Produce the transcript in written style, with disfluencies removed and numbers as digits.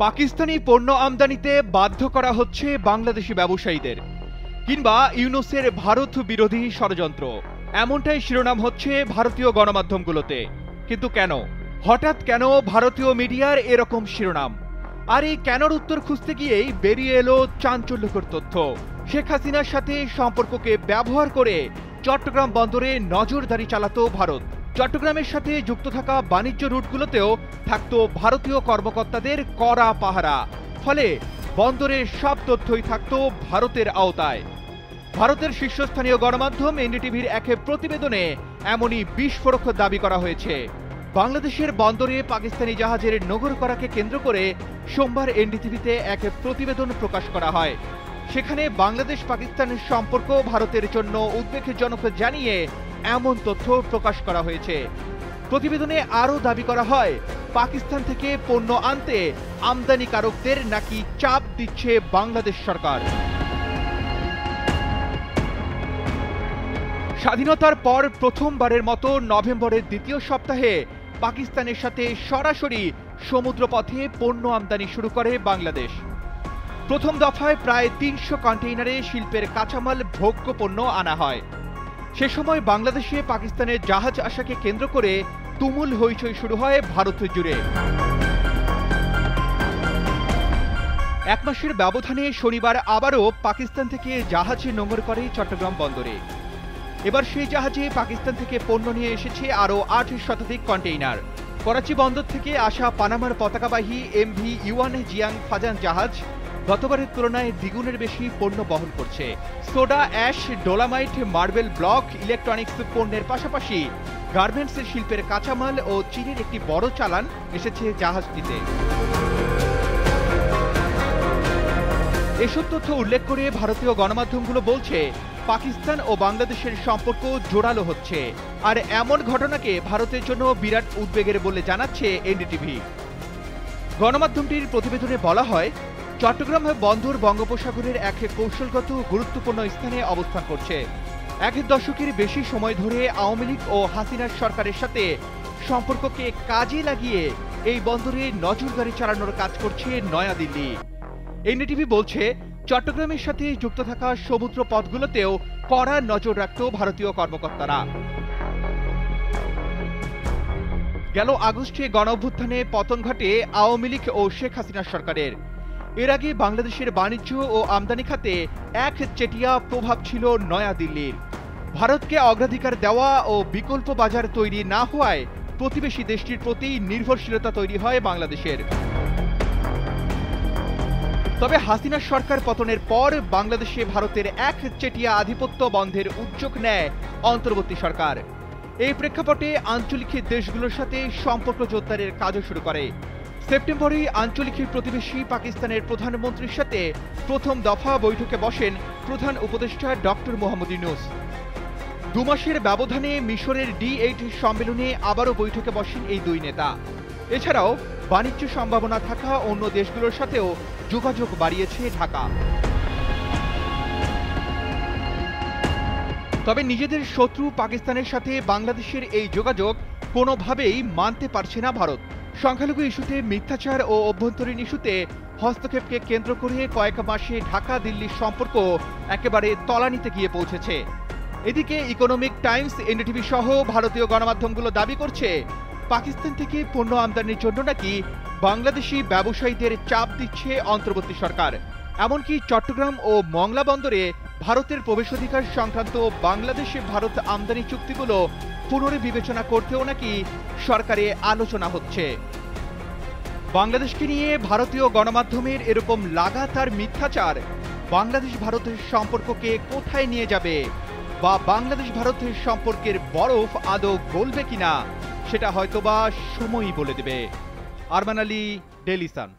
পাকিস্তানি পণ্য আমদানিতে বাধ্য করা হচ্ছে বাংলাদেশি ব্যবসায়ীদের, কিংবা ইউনূসের ভারত বিরোধী ষড়যন্ত্র, এমনটাই শিরোনাম হচ্ছে ভারতীয় গণমাধ্যমগুলোতে। কিন্তু কেন, হঠাৎ কেন ভারতীয় মিডিয়ার এরকম শিরোনাম? আর এই কেনর উত্তর খুঁজতে গিয়েই বেরিয়ে এলো চাঞ্চল্যকর তথ্য। শেখ হাসিনার সাথে সম্পর্ককে ব্যবহার করে চট্টগ্রাম বন্দরে নজরদারি চালাতো ভারত। চট্টগ্রামের সাথে যুক্ত থাকা বাণিজ্য রুটগুলোতেও থাকতো ভারতীয় কর্মকর্তাদের কড়া পাহারা, ফলে বন্দরের সব তথ্যই থাকতো ভারতের আওতায়। ভারতের শীর্ষস্থানীয় গণমাধ্যম এনডিটিভির এক প্রতিবেদনে এমনই বিস্ফোরক দাবি করা হয়েছে। বাংলাদেশের বন্দরে পাকিস্তানি জাহাজের নোঙর করাকে কেন্দ্র করে সোমবার এনডিটিভিতে এক প্রতিবেদন প্রকাশ করা হয়। সেখানে বাংলাদেশ পাকিস্তানের সম্পর্ক ভারতের জন্য উদ্বেগজনক জানিয়ে এমন তথ্য প্রকাশ করা হয়েছে। প্রতিবেদনে আরও দাবি করা হয়, পাকিস্তান থেকে পণ্য আনতে আমদানিকারকদের নাকি চাপ দিচ্ছে বাংলাদেশ সরকার। স্বাধীনতার পর প্রথমবারের মতো নভেম্বরের দ্বিতীয় সপ্তাহে পাকিস্তানের সাথে সরাসরি সমুদ্রপথে পণ্য আমদানি শুরু করে বাংলাদেশ। প্রথম দফায় প্রায় ৩০০ কন্টেইনারে শিল্পের কাঁচামাল ভোগ্য পণ্য আনা হয়। সে সময় বাংলাদেশে পাকিস্তানের জাহাজ আসাকে কেন্দ্র করে তুমুল হইচই শুরু হয় ভারত জুড়ে। এক মাসের ব্যবধানে শনিবার আবারও পাকিস্তান থেকে জাহাজে নোঙর করে চট্টগ্রাম বন্দরে। এবার সেই জাহাজে পাকিস্তান থেকে পণ্য নিয়ে এসেছে আরও ৮ শতাধিক কন্টেইনার। করাচি বন্দর থেকে আসা পানামার পতাকাবাহী এমভি ইউয়ান জিয়াং ফাজান জাহাজ গতবারের তুলনায় দ্বিগুণের বেশি পণ্য বহন করছে। Soda ash, dolomite, marble block, electronics পণ্যের পাশাপাশি গার্মেন্টসের শিল্পের কাঁচামাল ও চীনের একটি বড় চালান এসেছে জাহাজটিতে। এসব তথ্য উল্লেখ করে ভারতীয় গণমাধ্যমগুলো বলছে, পাকিস্তান ও বাংলাদেশের সম্পর্ক জোরালো হচ্ছে, আর এমন ঘটনাকে ভারতের জন্য বিরাট উদ্বেগের বলে জানাচ্ছে এনডিটিভি। গণমাধ্যমটির প্রতিবেদনে বলা হয়, চট্টগ্রাম বন্দর বঙ্গোপসাগরের এক কৌশলগত গুরুত্বপূর্ণ স্থানে অবস্থান করছে। এক দশকের বেশি সময় ধরে আওয়ামী লীগ ও হাসিনার সরকারের সাথে সম্পর্ককে কাজে লাগিয়ে এই বন্দরে নজরদারি চালানোর কাজ করছে নয়াদিল্লি। এনডিটিভি বলছে, চট্টগ্রামের সাথে যুক্ত থাকা সমুদ্র পথগুলোতেও কড়া নজর রাখত ভারতীয় কর্মকর্তারা। গেল আগস্টে গণঅভ্যুত্থানে পতন ঘটে আওয়ামী লীগ ও শেখ হাসিনা সরকারের। এর আগে বাংলাদেশের বাণিজ্য ও আমদানি খাতে একচেটিয়া প্রভাব ছিল নয়াদিল্লির। ভারতকে অগ্রাধিকার দেওয়া ও বিকল্প বাজার তৈরি না হওয়ায় প্রতিবেশী দেশটির প্রতি নির্ভরশীলতা তৈরি হয় বাংলাদেশের। তবে হাসিনা সরকার পতনের পর বাংলাদেশে ভারতের একচেটিয়া আধিপত্য বন্ধের উদ্যোগ নেয় অন্তর্বর্তী সরকার। এই প্রেক্ষাপটে আঞ্চলিক দেশগুলোর সাথে সম্পর্ক জোরদারের কাজও শুরু করে। সেপ্টেম্বরে আঞ্চলিক প্রতিবেশী পাকিস্তানের প্রধানমন্ত্রীর সাথে প্রথম দফা বৈঠকে বসেন প্রধান উপদেষ্টা ডক্টর মোহাম্মদ ইউনূস। ২ মাসের ব্যবধানে মিশরের D8 সম্মেলনে আবারও বৈঠকে বসেন এই দুই নেতা। এছাড়াও বাণিজ্য সম্ভাবনা থাকা অন্য দেশগুলোর সাথেও যোগাযোগ বাড়িয়েছে ঢাকা। তবে নিজেদের শত্রু পাকিস্তানের সাথে বাংলাদেশের এই যোগাযোগ কোনোভাবেই মানতে পারছে না ভারত। সংখ্যালঘু ইস্যুতে মিথ্যাচার ও অভ্যন্তরীণ ইস্যুতে হস্তক্ষেপকে কেন্দ্র করে কয়েক মাসে ঢাকা দিল্লির সম্পর্ক একেবারে তলানিতে গিয়ে পৌঁছেছে। এদিকে ইকোনমিক টাইমস, এনডিটিভি সহ ভারতীয় গণমাধ্যমগুলো দাবি করছে, পাকিস্তান থেকে পণ্য আমদানির জন্য নাকি বাংলাদেশি ব্যবসায়ীদের চাপ দিচ্ছে অন্তর্বর্তী সরকার। এমনকি চট্টগ্রাম ও মংলা বন্দরে ভারতের প্রবেশাধিকার সংক্রান্ত বাংলাদেশে ভারত আমদানি চুক্তিগুলো পুনর্বিবেচনা করতেও নাকি সরকারে আলোচনা হচ্ছে। বাংলাদেশকে নিয়ে ভারতীয় গণমাধ্যমের এরকম লাগাতার মিথ্যাচার বাংলাদেশ ভারতের সম্পর্ককে কোথায় নিয়ে যাবে, বা বাংলাদেশ ভারতের সম্পর্কের বরফ আদৌ গলবে কিনা, সেটা হয়তোবা সময়ই বলে দেবে। Arman Ali, Daily Sun.